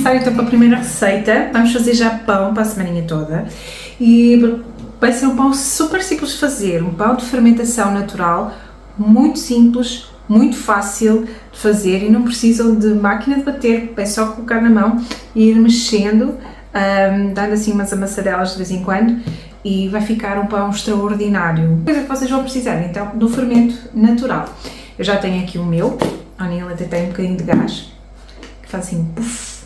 começar então com a primeira receita. Vamos fazer já pão para a semaninha toda e vai ser um pão super simples de fazer, um pão de fermentação natural, muito simples, muito fácil de fazer e não precisam de máquina de bater, é só colocar na mão e ir mexendo, dando assim umas amassadelas de vez em quando e vai ficar um pão extraordinário. Coisa que vocês vão precisar então do fermento natural. Eu já tenho aqui o meu, olhem, ele até tem um bocadinho de gás, que faz assim puff,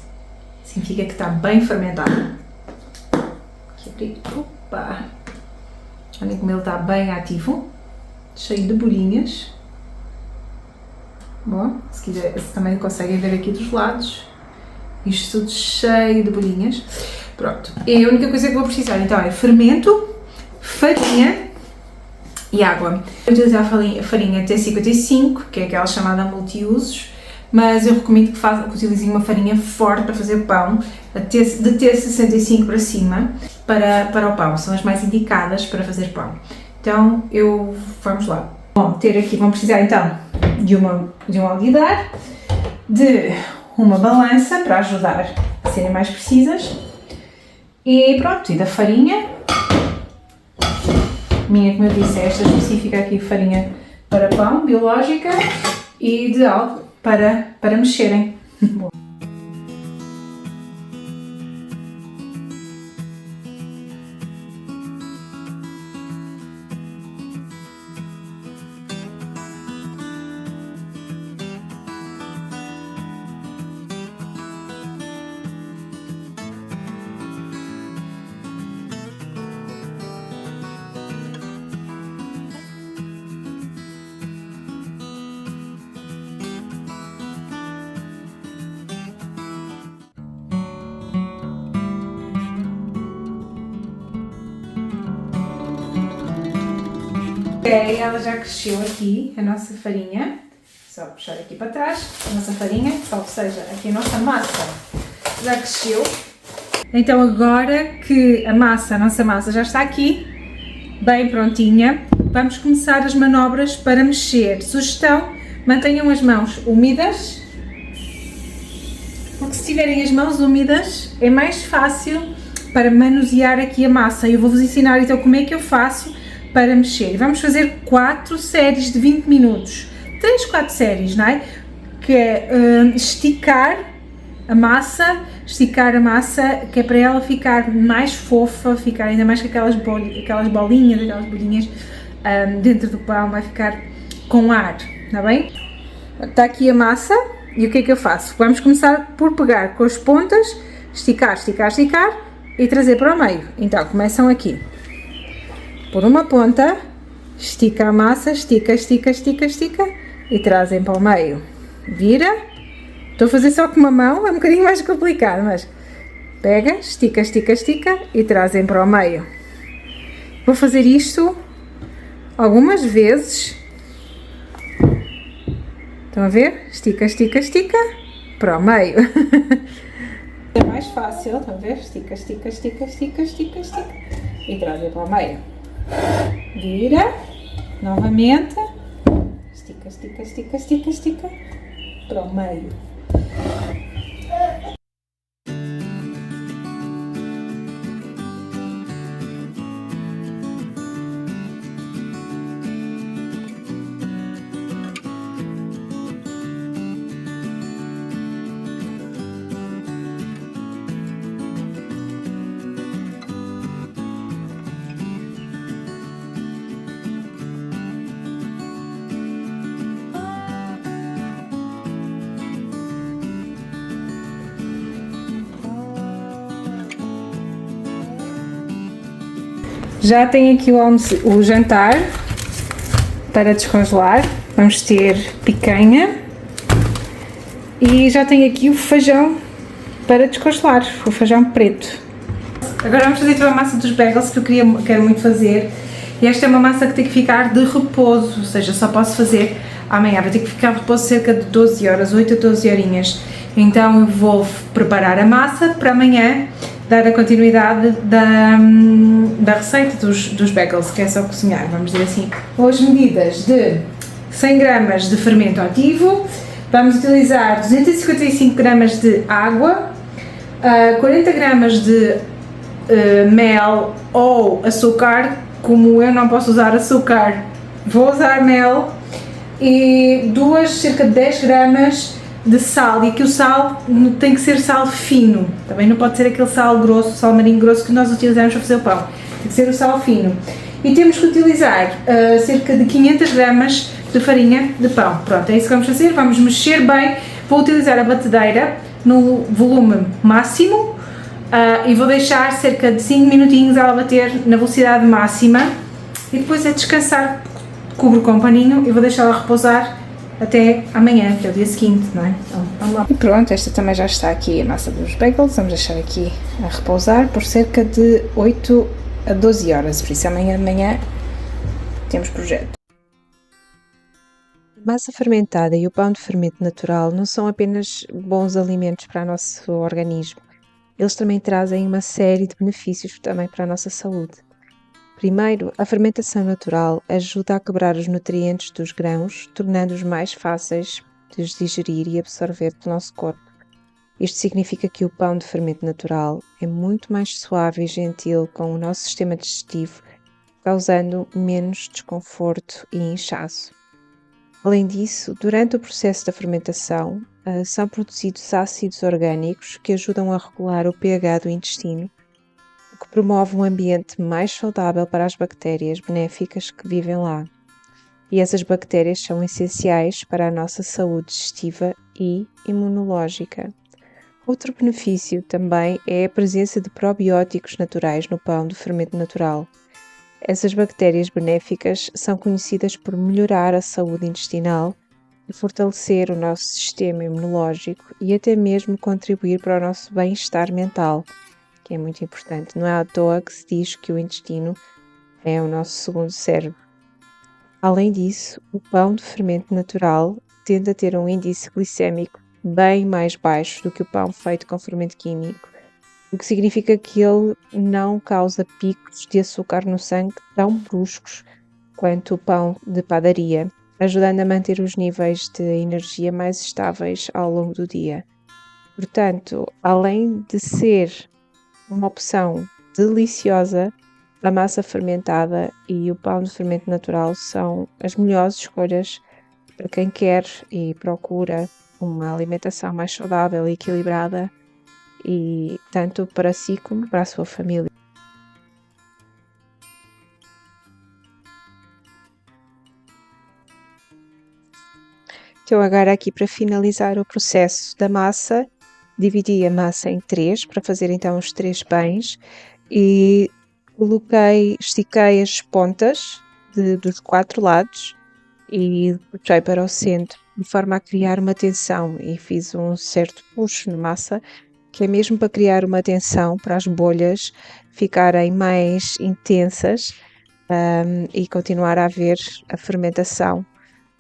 significa que está bem fermentado. Aqui abrir, opa! Olhem como ele está bem ativo, cheio de bolinhas. Bom, se quiser, também conseguem ver aqui dos lados, isto tudo cheio de bolinhas. Pronto, e a única coisa que vou precisar então é fermento, farinha e água. Vou utilizar a farinha T55, que é aquela chamada multiusos, mas eu recomendo que utilizem uma farinha forte para fazer pão, de T65 para cima, para o pão, são as mais indicadas para fazer pão. Então, vamos lá. Bom, vamos precisar então de um alguidar, de uma balança para ajudar a serem mais precisas e pronto, e da farinha. Minha, como eu disse, é esta específica aqui, farinha para pão, biológica, e de algo para mexerem. Bom. Ok, ela já cresceu aqui, a nossa farinha, só puxar aqui para trás, a nossa farinha, salvo seja, aqui a nossa massa já cresceu. Então agora que a nossa massa já está aqui, bem prontinha, vamos começar as manobras para mexer. Sugestão, mantenham as mãos úmidas, porque se tiverem as mãos úmidas é mais fácil para manusear aqui a massa. Eu vou-vos ensinar então como é que eu faço para mexer. Vamos fazer 4 séries de 20 minutos, 3, 4 séries, não é? Que é esticar a massa, que é para ela ficar mais fofa, ficar ainda mais com aquelas bolinhas dentro do pão, vai ficar com ar, está bem? Está aqui a massa e o que é que eu faço? Vamos começar por pegar com as pontas, esticar e trazer para o meio. Então começam aqui. Por uma ponta, estica a massa, estica e trazem para o meio. Vira. Estou a fazer só com uma mão, é um bocadinho mais complicado, mas pega, estica e trazem para o meio. Vou fazer isto algumas vezes. Estão a ver? Estica para o meio. É mais fácil, estão a ver? Estica e trazem para o meio. Vira, novamente, estica, para o meio. Já tenho aqui o jantar para descongelar. Vamos ter picanha e já tenho aqui o feijão para descongelar, o feijão preto. Agora vamos fazer então a massa dos bagels que eu quero muito fazer. E esta é uma massa que tem que ficar de repouso, ou seja, só posso fazer amanhã. Vai ter que ficar de repouso cerca de 12 horas, 8 a 12 horinhas. Então eu vou preparar a massa para amanhã dar a continuidade da receita dos bagels, que é só cozinhar, vamos dizer assim. Com as medidas de 100 gramas de fermento ativo, vamos utilizar 255 gramas de água, 40 gramas de mel ou açúcar. Como eu não posso usar açúcar, vou usar mel, e cerca de 10 gramas de sal, e aqui o sal tem que ser sal fino, também não pode ser aquele sal grosso, sal marinho grosso que nós utilizamos para fazer o pão, tem que ser o sal fino. E temos que utilizar cerca de 500 gramas de farinha de pão. Pronto, é isso que vamos fazer, vamos mexer bem. Vou utilizar a batedeira no volume máximo e vou deixar cerca de 5 minutinhos ela bater na velocidade máxima, e depois é descansar, cubro com um paninho e vou deixá-la repousar até amanhã, que é o dia seguinte, não é? Então, vamos lá. E pronto, esta também já está aqui, a massa dos bagels, vamos deixar aqui a repousar por cerca de 8 a 12 horas, por isso amanhã de manhã temos projeto. A massa fermentada e o pão de fermento natural não são apenas bons alimentos para o nosso organismo, eles também trazem uma série de benefícios também para a nossa saúde. Primeiro, a fermentação natural ajuda a quebrar os nutrientes dos grãos, tornando-os mais fáceis de digerir e absorver pelo nosso corpo. Isto significa que o pão de fermento natural é muito mais suave e gentil com o nosso sistema digestivo, causando menos desconforto e inchaço. Além disso, durante o processo da fermentação, são produzidos ácidos orgânicos que ajudam a regular o pH do intestino, o que promove um ambiente mais saudável para as bactérias benéficas que vivem lá. E essas bactérias são essenciais para a nossa saúde digestiva e imunológica. Outro benefício também é a presença de probióticos naturais no pão de fermento natural. Essas bactérias benéficas são conhecidas por melhorar a saúde intestinal, fortalecer o nosso sistema imunológico e até mesmo contribuir para o nosso bem-estar mental, que é muito importante. Não é à toa que se diz que o intestino é o nosso segundo cérebro. Além disso, o pão de fermento natural tende a ter um índice glicémico bem mais baixo do que o pão feito com fermento químico, o que significa que ele não causa picos de açúcar no sangue tão bruscos quanto o pão de padaria, ajudando a manter os níveis de energia mais estáveis ao longo do dia. Portanto, além de ser uma opção deliciosa, a massa fermentada e o pão de fermento natural são as melhores escolhas para quem quer e procura uma alimentação mais saudável e equilibrada, e tanto para si como para a sua família. Então agora aqui para finalizar o processo da massa, dividi a massa em 3 para fazer então os 3 pães e estiquei as pontas dos 4 lados e puxei para o centro de forma a criar uma tensão, e fiz um certo puxo na massa, que é mesmo para criar uma tensão para as bolhas ficarem mais intensas e continuar a haver a fermentação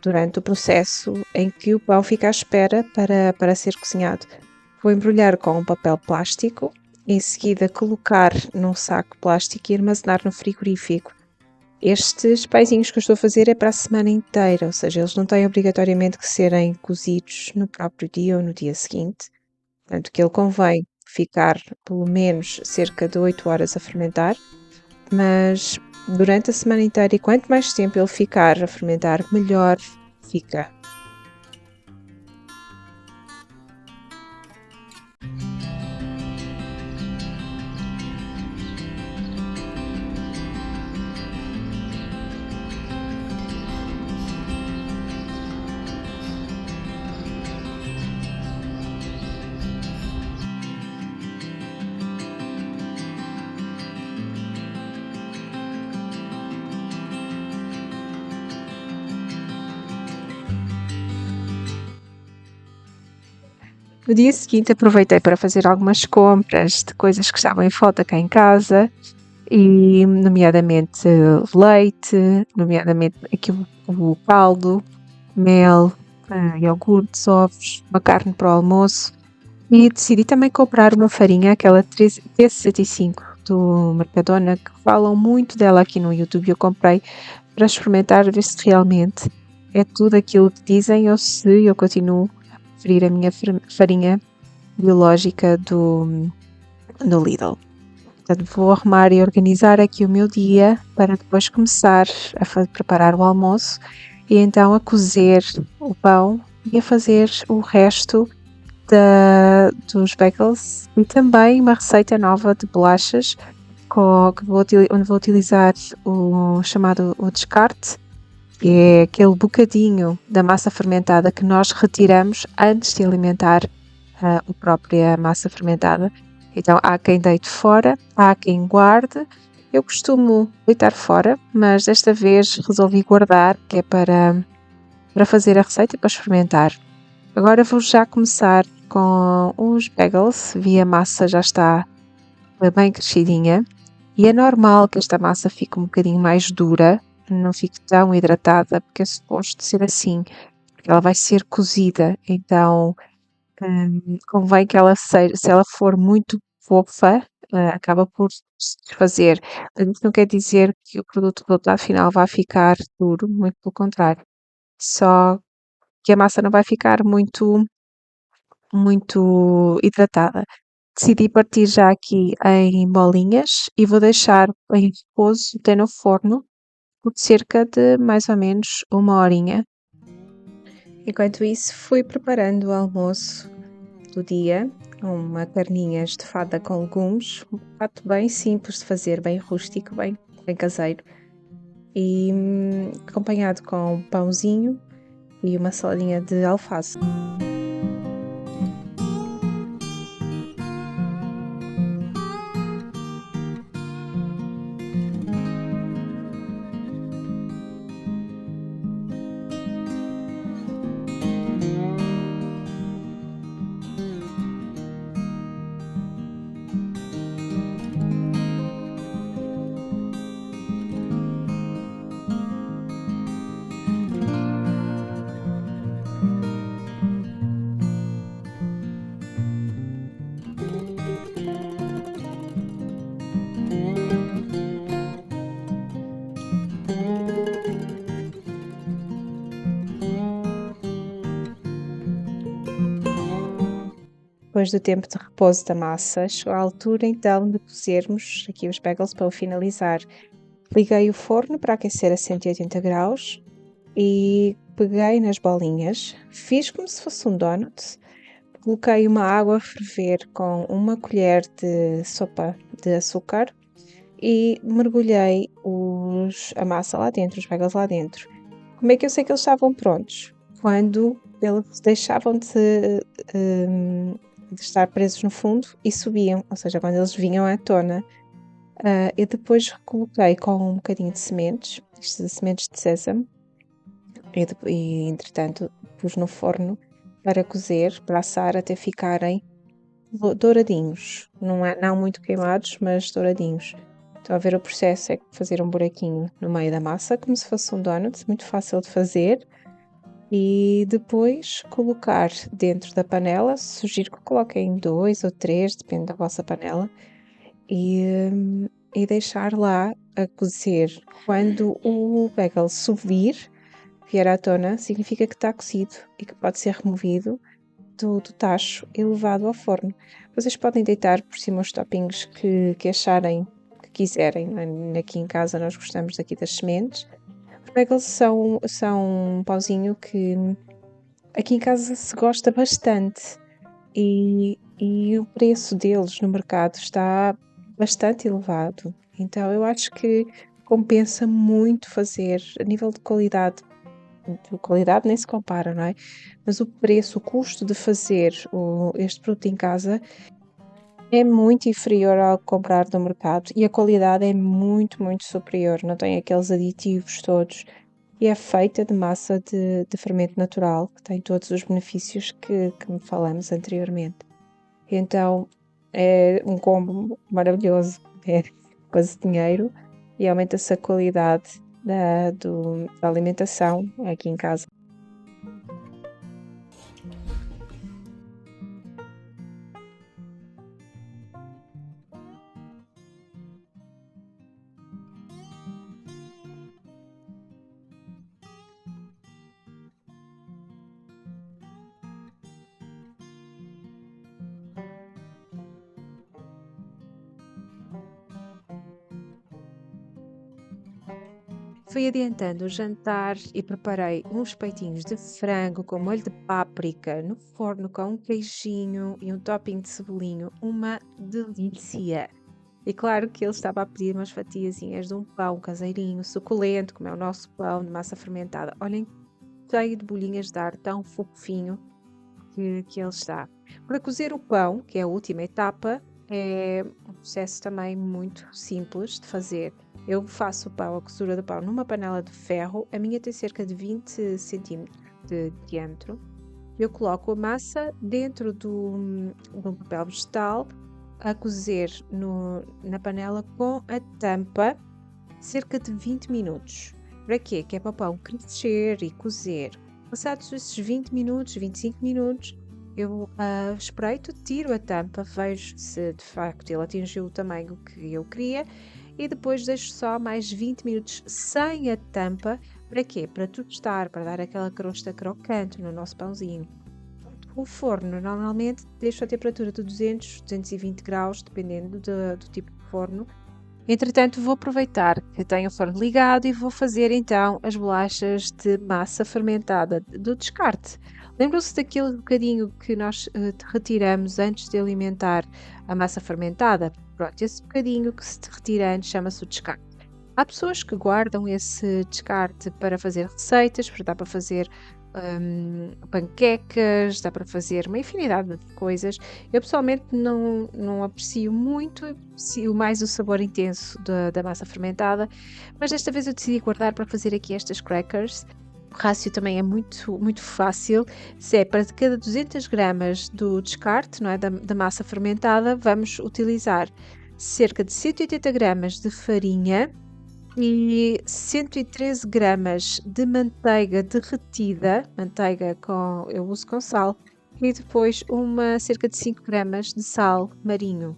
durante o processo em que o pão fica à espera para ser cozinhado. Vou embrulhar com um papel plástico, em seguida colocar num saco plástico e armazenar no frigorífico. Estes pãezinhos que eu estou a fazer é para a semana inteira, ou seja, eles não têm obrigatoriamente que serem cozidos no próprio dia ou no dia seguinte. Portanto, que ele convém ficar pelo menos cerca de 8 horas a fermentar, mas durante a semana inteira, e quanto mais tempo ele ficar a fermentar, melhor fica. No dia seguinte aproveitei para fazer algumas compras de coisas que estavam em falta cá em casa, e nomeadamente leite, nomeadamente aqui o caldo, mel, iogurtes, ovos, uma carne para o almoço, e decidi também comprar uma farinha, aquela T65 do Mercadona, que falam muito dela aqui no YouTube. Eu comprei para experimentar, ver se realmente é tudo aquilo que dizem ou se eu continuo a preferir a minha farinha biológica do Lidl. Portanto, vou arrumar e organizar aqui o meu dia para depois começar a preparar o almoço e então a cozer o pão e a fazer o resto dos bagels e também uma receita nova de bolachas onde vou utilizar o chamado o descarte, que é aquele bocadinho da massa fermentada que nós retiramos antes de alimentar a própria massa fermentada. Então há quem deite fora, há quem guarde. Eu costumo deitar fora, mas desta vez resolvi guardar, que é para fazer a receita e para experimentar. Agora vou já começar com os bagels, vi a massa já está bem crescidinha e é normal que esta massa fique um bocadinho mais dura, não fique tão hidratada, porque é suposto ser assim, porque ela vai ser cozida, então convém que ela seja, se ela for muito fofa, acaba por se desfazer. Mas isso não quer dizer que o produto resultado final vai ficar duro, muito pelo contrário. Só que a massa não vai ficar muito hidratada. Decidi partir já aqui em bolinhas e vou deixar em repouso até no forno por cerca de mais ou menos uma horinha. Enquanto isso, fui preparando o almoço do dia, uma carninha estofada com legumes, um prato bem simples de fazer, bem rústico, bem caseiro, e acompanhado com um pãozinho e uma saladinha de alface. Depois do tempo de repouso da massa, chegou a altura então de cozermos aqui os bagels para o finalizar. Liguei o forno para aquecer a 180 graus e peguei nas bolinhas, fiz como se fosse um donut, coloquei uma água a ferver com uma colher de sopa de açúcar e mergulhei a massa lá dentro, os bagels lá dentro. Como é que eu sei que eles estavam prontos? Quando eles deixavam de estar presos no fundo e subiam, ou seja, quando eles vinham à tona. Eu depois coloquei com um bocadinho de sementes, sementes de sésamo, e entretanto pus no forno para cozer, para assar até ficarem douradinhos. Não muito queimados, mas douradinhos. Estão a ver o processo, é fazer um buraquinho no meio da massa, como se fosse um donut, muito fácil de fazer. E depois colocar dentro da panela, sugiro que coloquem 2 ou 3, depende da vossa panela, e deixar lá a cozer. Quando o bagel subir, vier à tona, significa que está cozido e que pode ser removido do tacho e levado ao forno. Vocês podem deitar por cima os toppings que acharem que quiserem. Aqui em casa nós gostamos daqui das sementes. Os bagels são um pauzinho que aqui em casa se gosta bastante e o preço deles no mercado está bastante elevado. Então eu acho que compensa muito fazer a nível de qualidade. De qualidade nem se compara, não é? Mas o preço, o custo de fazer este produto em casa é muito inferior ao que comprar no mercado e a qualidade é muito, muito superior. Não tem aqueles aditivos todos e é feita de massa de fermento natural, que tem todos os benefícios que me falamos anteriormente. Então é um combo maravilhoso, é quase dinheiro e aumenta-se a qualidade da alimentação aqui em casa. Fui adiantando o jantar e preparei uns peitinhos de frango com molho de páprica no forno com um queijinho e um topping de cebolinho. Uma delícia! E claro que ele estava a pedir umas fatiazinhas de um pão caseirinho, suculento, como é o nosso pão de massa fermentada. Olhem, cheio de bolinhas de ar, tão fofinho que ele está. Para cozer o pão, que é a última etapa, é um processo também muito simples de fazer. Eu faço o pão, a cozura do pão, numa panela de ferro. A minha tem cerca de 20 centímetros de diâmetro. Eu coloco a massa dentro do papel vegetal a cozer na panela com a tampa cerca de 20 minutos. Para quê? Que é para o pão crescer e cozer. Passados esses 20 minutos, 25 minutos, eu espreito, tiro a tampa, vejo se de facto ele atingiu o tamanho que eu queria e depois deixo só mais 20 minutos sem a tampa. Para quê? Para tostar, para dar aquela crosta crocante no nosso pãozinho. O forno normalmente deixo a temperatura de 200, 220 graus, dependendo do tipo de forno. Entretanto, vou aproveitar que tenho o forno ligado e vou fazer então as bolachas de massa fermentada do descarte. Lembram-se daquele bocadinho que nós retiramos antes de alimentar a massa fermentada? Pronto, esse bocadinho que se retira antes chama-se o descarte. Há pessoas que guardam esse descarte para fazer receitas, porque dá para fazer panquecas, dá para fazer uma infinidade de coisas. Eu pessoalmente não aprecio muito, aprecio mais o sabor intenso da massa fermentada, mas desta vez eu decidi guardar para fazer aqui estas crackers. O rácio também é muito, muito fácil. Se é para cada 200 gramas do descarte, não é, da massa fermentada, vamos utilizar cerca de 180 gramas de farinha e 113 gramas de manteiga derretida, eu uso com sal, e depois cerca de 5 gramas de sal marinho.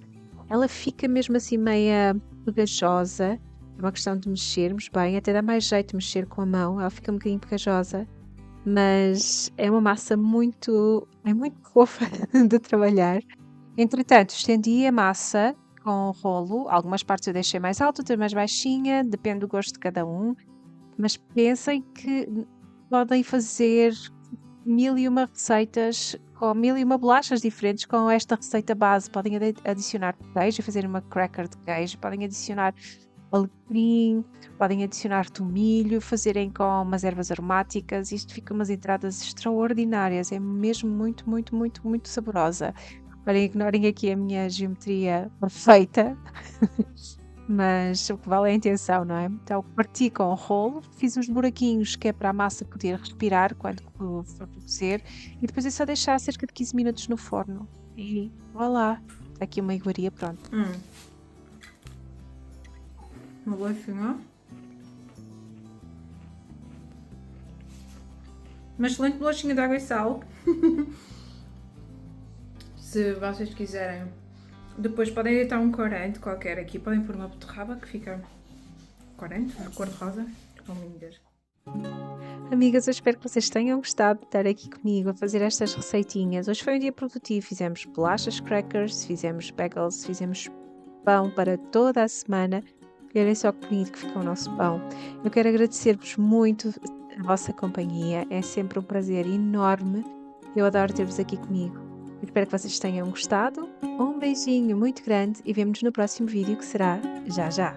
Ela fica mesmo assim meia pegajosa, é uma questão de mexermos bem, até dá mais jeito de mexer com a mão, ela fica um bocadinho pegajosa, mas é uma massa muito fofa de trabalhar. Entretanto, estendi a massa com o rolo, algumas partes eu deixei mais alta, outras mais baixinha, depende do gosto de cada um, mas pensem que podem fazer 1001 receitas, com 1001 bolachas diferentes com esta receita base. Podem adicionar queijo, fazer uma cracker de queijo, podem adicionar alecrim, podem adicionar tomilho, fazerem com umas ervas aromáticas. Isto fica umas entradas extraordinárias, é mesmo muito, muito, muito, muito saborosa. Ignorem aqui a minha geometria perfeita, mas o que vale é a intenção, não é? Então parti com o rolo, fiz uns buraquinhos que é para a massa poder respirar quando for cozer, e depois é só deixar cerca de 15 minutos no forno. E voilà, aqui uma iguaria pronta. Uma bolachinha. Uma excelente bolachinha de água e sal. Se vocês quiserem, depois podem deitar um corante qualquer aqui, podem pôr uma beterraba que fica corante, cor de rosa, com lindas. Amigas, eu espero que vocês tenham gostado de estar aqui comigo a fazer estas receitinhas. Hoje foi um dia produtivo, fizemos bolachas, crackers, fizemos bagels, fizemos pão para toda a semana. E olhem só que bonito que fica o nosso pão. Eu quero agradecer-vos muito a vossa companhia, é sempre um prazer enorme. Eu adoro ter-vos aqui comigo. Espero que vocês tenham gostado. Um beijinho muito grande e vemo-nos no próximo vídeo, que será já já.